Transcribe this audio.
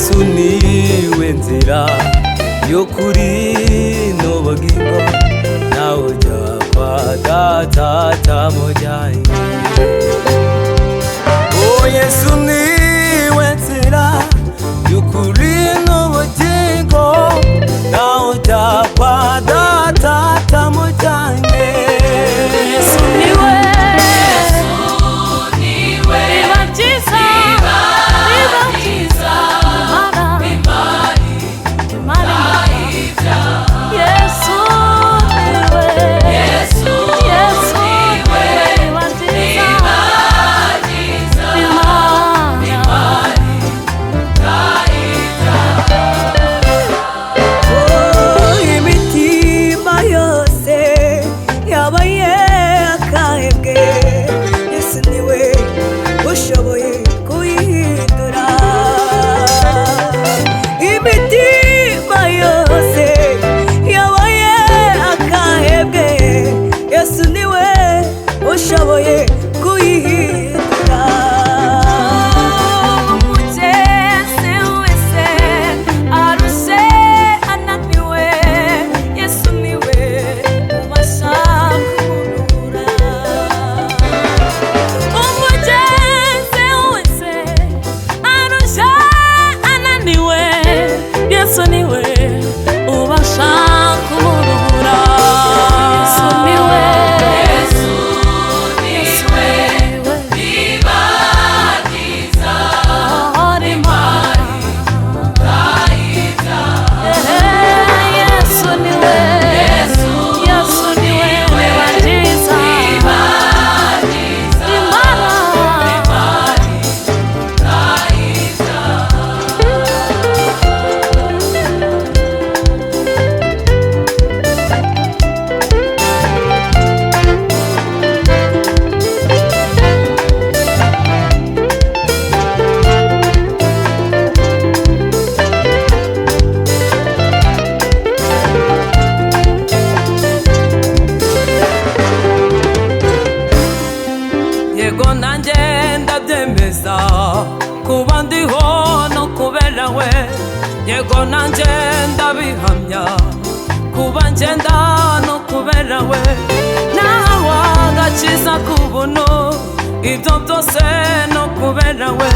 Yesu niwe nzira y'ukuri n'ubugingo, nawe ujya kwa Data atamujyanye. Oh, Yesu niwe nzira y'ukuri n'ubugingo, nawe ujya kwa Data atamujyanye. Yesu niwe, biba byiza, biba byiza, Yesu niwe, Yesu niwe, biba byiza, Oh, imitima yose yabaye akahebwe, Yesu niwe ushoboye kuyihindura. Imitima yose yabaye akahebwe, Yesu niwe ushoboye kuyihindura. umugeze wese arushe ananiwe, Yesu niwe ubasha kumurura. Umugeze wese arushe ananiwe, Yesu niwe ubasha kumurura. Yesu niwe, Yesu niwe, biba byiza, Yesu niwe, Yesu niwe, biba byiza, Yego nanjye ndabyemeza kuba ndiho no kubera we, yego nanjye ndabihamya kuba ngenda no kubera we, nahawe agakiza k'ubuntu, ibyo byose no kubera we,